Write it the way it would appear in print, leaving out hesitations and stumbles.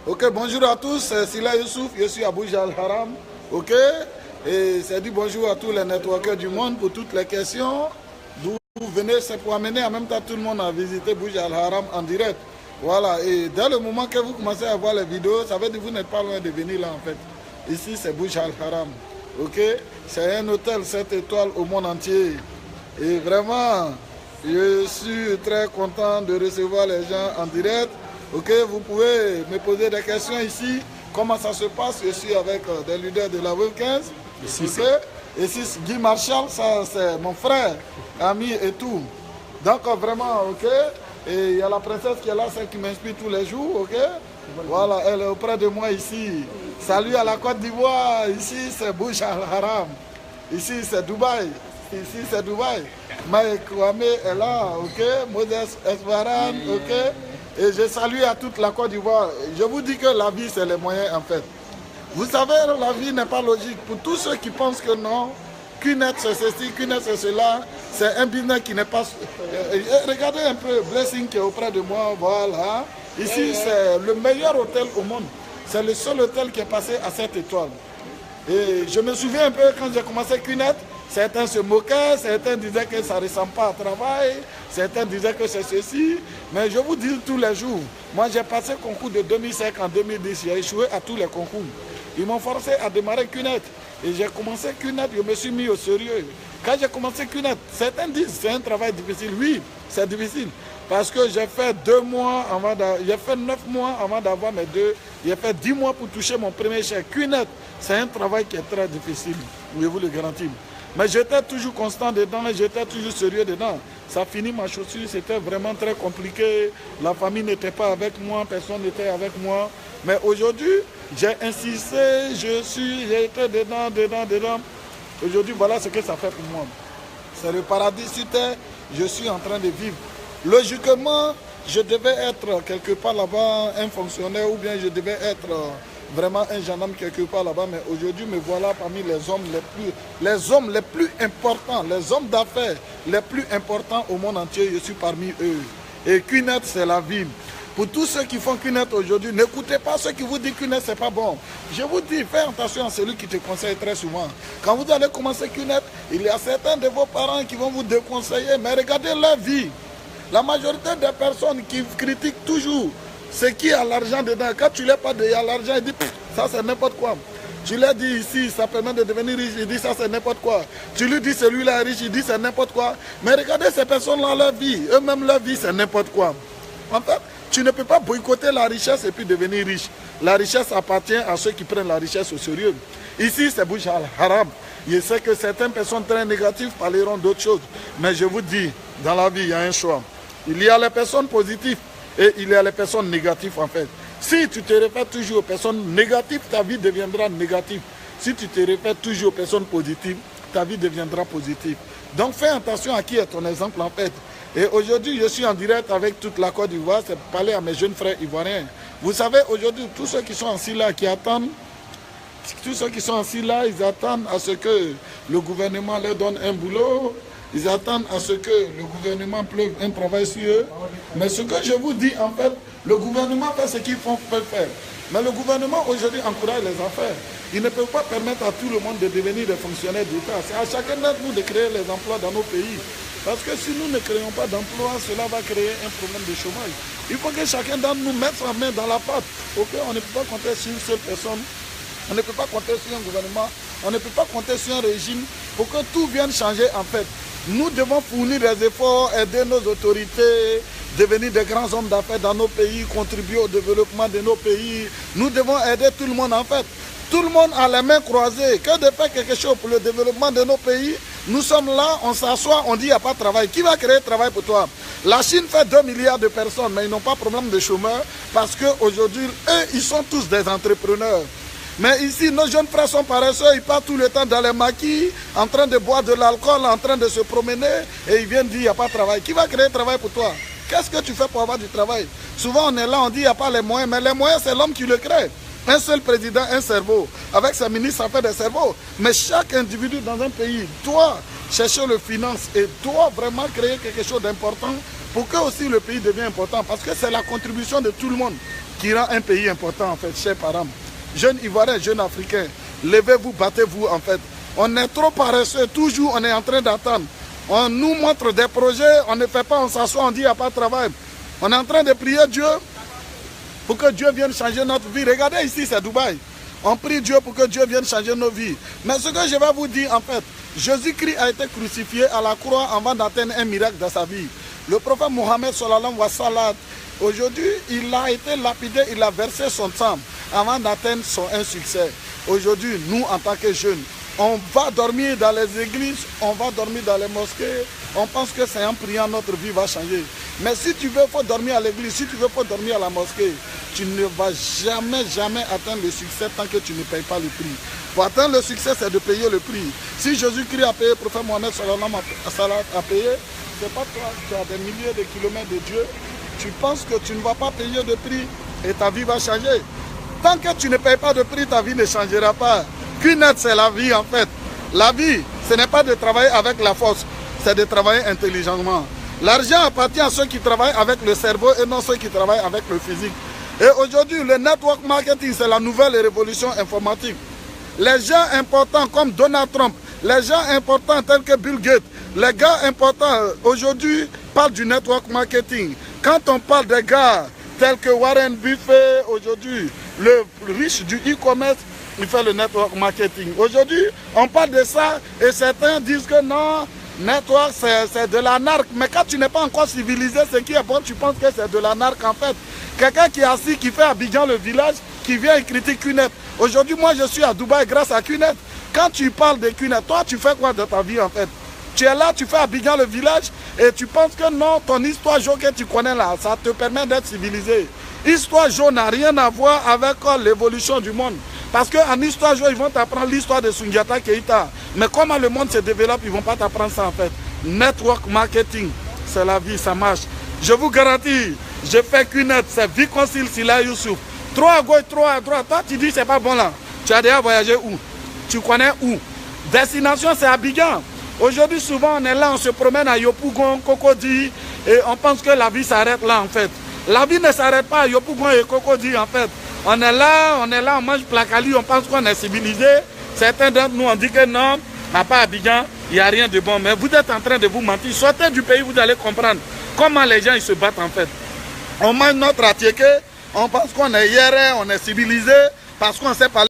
Ok, bonjour à tous, c'est Sila Youssouf, je suis à Bouj Al-Haram. Ok, et c'est dit bonjour à tous les networkers du monde pour toutes les questions. D'où vous venez, c'est pour amener en même temps tout le monde à visiter Bouj Al-Haram en direct. Voilà, et dès le moment que vous commencez à voir les vidéos, ça veut dire que vous n'êtes pas loin de venir là en fait. Ici, c'est Bouj Al-Haram. Ok, c'est un hôtel 7 étoiles au monde entier. Et vraiment, je suis très content de recevoir les gens en direct. Ok, vous pouvez me poser des questions ici. Comment ça se passe? Je suis avec des leaders de la Web 15. Ici, ici Guy Marshall, ça c'est mon frère, ami et tout. Donc vraiment, ok. Et il y a la princesse qui est là, celle qui m'inspire tous les jours, ok. Voilà, elle est auprès de moi ici. Salut à la Côte d'Ivoire. Ici c'est Bouj Al-Haram. Ici c'est Dubaï. Ici c'est Dubaï. Maï Kouame est là, ok. Moses Esvaran, ok. Et je salue à toute la Côte d'Ivoire. Je vous dis que la vie, c'est les moyens en fait. Vous savez, la vie n'est pas logique. Pour tous ceux qui pensent que non, qu'une c'est ceci, qu'une c'est cela, c'est un business qui n'est pas... regardez un peu Blessing qui est auprès de moi, voilà. Ici, c'est le meilleur hôtel au monde. C'est le seul hôtel qui est passé à 7 étoiles. Et je me souviens un peu quand j'ai commencé Cunet, certains se moquaient, certains disaient que ça ne ressemble pas au travail, certains disaient que c'est ceci. Mais je vous dis tous les jours, moi j'ai passé le concours de 2005 en 2010, j'ai échoué à tous les concours. Ils m'ont forcé à démarrer Cunet. Et j'ai commencé Cunet, je me suis mis au sérieux. Quand j'ai commencé Cunet, certains disent c'est un travail difficile. Oui, c'est difficile. Parce que j'ai fait 2 mois avant j'ai fait 9 mois avant d'avoir mes deux. J'ai fait 10 mois pour toucher mon premier chèque. Cunet, c'est un travail qui est très difficile, je vous le garantis. Mais j'étais toujours constant dedans, j'étais toujours sérieux dedans. Ça finit ma chaussure, c'était vraiment très compliqué. La famille n'était pas avec moi, personne n'était avec moi. Mais aujourd'hui, j'ai insisté, j'ai été dedans. Aujourd'hui, voilà ce que ça fait pour moi. C'est le paradis sur terre, je suis en train de vivre. Logiquement, je devais être quelque part là-bas un fonctionnaire ou bien je devais être vraiment un gendarme quelque part là-bas. Mais aujourd'hui, me voilà parmi les hommes les plus importants, les hommes d'affaires les plus importants au monde entier. Je suis parmi eux. Et Cunet, c'est la ville. Pour tous ceux qui font Cunet aujourd'hui, n'écoutez pas ceux qui vous disent Cunet, c'est pas bon. Je vous dis, fais attention à celui qui te conseille très souvent. Quand vous allez commencer Cunet, il y a certains de vos parents qui vont vous déconseiller, mais regardez leur vie. La majorité des personnes qui critiquent toujours ce qui a l'argent dedans, quand tu leur parles de l'argent, ils disent ça c'est n'importe quoi. Tu leur dis ici, ça permet de devenir riche, ils disent ça c'est n'importe quoi. Tu lui dis celui-là est riche, il dit c'est n'importe quoi. Mais regardez ces personnes-là, leur vie, eux-mêmes leur vie c'est n'importe quoi. En fait, tu ne peux pas boycotter la richesse et puis devenir riche. La richesse appartient à ceux qui prennent la richesse au sérieux. Ici c'est Bouj Al-Haram. Je sais que certaines personnes très négatives parleront d'autres choses. Mais je vous dis, dans la vie, il y a un choix. Il y a les personnes positives et il y a les personnes négatives en fait. Si tu te réfères toujours aux personnes négatives, ta vie deviendra négative. Si tu te réfères toujours aux personnes positives, ta vie deviendra positive. Donc fais attention à qui est ton exemple en fait. Et aujourd'hui, je suis en direct avec toute la Côte d'Ivoire, c'est pour parler à mes jeunes frères ivoiriens. Vous savez, aujourd'hui, tous ceux qui sont assis là, qui attendent, ils attendent à ce que le gouvernement leur donne un boulot. Ils attendent à ce que le gouvernement pleuve un travail sur eux. Mais ce que je vous dis, en fait, le gouvernement fait ce qu'il peut faire. Mais le gouvernement aujourd'hui encourage les affaires. Il ne peut pas permettre à tout le monde de devenir des fonctionnaires d'État. C'est à chacun d'entre nous de créer les emplois dans nos pays. Parce que si nous ne créons pas d'emplois, cela va créer un problème de chômage. Il faut que chacun d'entre nous mette sa main dans la pâte. Ok, on ne peut pas compter sur une seule personne. On ne peut pas compter sur un gouvernement. On ne peut pas compter sur un régime pour que tout vienne changer en fait. Nous devons fournir des efforts, aider nos autorités, devenir des grands hommes d'affaires dans nos pays, contribuer au développement de nos pays. Nous devons aider tout le monde en fait. Tout le monde a les mains croisées. Que de faire quelque chose pour le développement de nos pays? Nous sommes là, on s'assoit, on dit qu'il n'y a pas de travail. Qui va créer le travail pour toi? La Chine fait 2 milliards de personnes, mais ils n'ont pas de problème de chômeurs parce qu'aujourd'hui, eux, ils sont tous des entrepreneurs. Mais ici, nos jeunes frères sont paresseux, ils partent tout le temps dans les maquis, en train de boire de l'alcool, en train de se promener, et ils viennent dire qu'il n'y a pas de travail. Qui va créer le travail pour toi? Qu'est-ce que tu fais pour avoir du travail? Souvent, on est là, on dit qu'il n'y a pas les moyens, mais les moyens, c'est l'homme qui le crée. Un seul président, un cerveau. Avec ses ministres, ça fait des cerveaux. Mais chaque individu dans un pays doit chercher le finance et doit vraiment créer quelque chose d'important pour que aussi le pays devienne important. Parce que c'est la contribution de tout le monde qui rend un pays important, en fait, chers parents. Jeunes Ivoiriens, jeunes Africains, levez-vous, battez-vous, en fait. On est trop paresseux, toujours on est en train d'attendre. On nous montre des projets, on ne fait pas, on s'assoit, on dit il n'y a pas de travail. On est en train de prier Dieu pour que Dieu vienne changer notre vie. Regardez ici, c'est Dubaï. On prie Dieu pour que Dieu vienne changer nos vies. Mais ce que je vais vous dire, en fait, Jésus-Christ a été crucifié à la croix avant d'atteindre un miracle dans sa vie. Le prophète Mohammed sallallahu wa sallam, aujourd'hui, il a été lapidé, il a versé son sang avant d'atteindre un succès. Aujourd'hui, nous, en tant que jeunes, on va dormir dans les églises, on va dormir dans les mosquées. On pense que c'est en priant notre vie va changer. Mais si tu veux, il faut dormir à l'église. Si tu veux, il faut dormir à la mosquée. Tu ne vas jamais atteindre le succès tant que tu ne payes pas le prix. Pour atteindre le succès, c'est de payer le prix. Si Jésus-Christ a payé, le prophète Mohammed a payé, c'est pas toi qui as des milliers de kilomètres de Dieu. Tu penses que tu ne vas pas payer de prix et ta vie va changer. Tant que tu ne payes pas de prix, ta vie ne changera pas. Qu'une c'est la vie en fait. La vie, ce n'est pas de travailler avec la force, c'est de travailler intelligemment. L'argent appartient à ceux qui travaillent avec le cerveau et non ceux qui travaillent avec le physique. Et aujourd'hui, le network marketing, c'est la nouvelle révolution informatique. Les gens importants comme Donald Trump, les gens importants tels que Bill Gates, les gars importants aujourd'hui parlent du network marketing. Quand on parle des gars tels que Warren Buffett, aujourd'hui, le riche du e-commerce, il fait le network marketing. Aujourd'hui, on parle de ça et certains disent que non, network c'est de l'anarque. Mais quand tu n'es pas encore civilisé, ce qui est bon, tu penses que c'est de l'anarque en fait. Quelqu'un qui est assis, qui fait Abidjan le village, qui vient et critique QNET. Aujourd'hui, moi je suis à Dubaï grâce à QNET. Quand tu parles de QNET, toi tu fais quoi de ta vie en fait? Tu es là, tu fais Abidjan le village et tu penses que non, ton histoire jaune que tu connais là, ça te permet d'être civilisé. Histoire jaune n'a rien à voir avec l'évolution du monde. Parce qu'en histoire jaune, ils vont t'apprendre l'histoire de Sundiata Keïta. Mais comment le monde se développe, ils ne vont pas t'apprendre ça en fait. Network marketing, c'est la vie, ça marche. Je vous garantis, je fais QNET, c'est Viconcile Sila Youssouf. 3 à gauche, 3 à droite. Toi, tu dis c'est pas bon là. Tu as déjà voyagé où? Tu connais où? Destination, c'est Abidjan. Aujourd'hui, souvent, on est là, on se promène à Yopougon, Cocody, et on pense que la vie s'arrête là en fait. La vie ne s'arrête pas à Yopougon et Cocody en fait. On est là, on mange placali, on pense qu'on est civilisé. Certains d'entre nous ont dit que non, à part Abidjan, il n'y a rien de bon. Mais vous êtes en train de vous mentir. Sortez du pays, vous allez comprendre comment les gens ils se battent en fait. On mange notre atiéké, on pense qu'on est hier, on est civilisé, parce qu'on sait parler.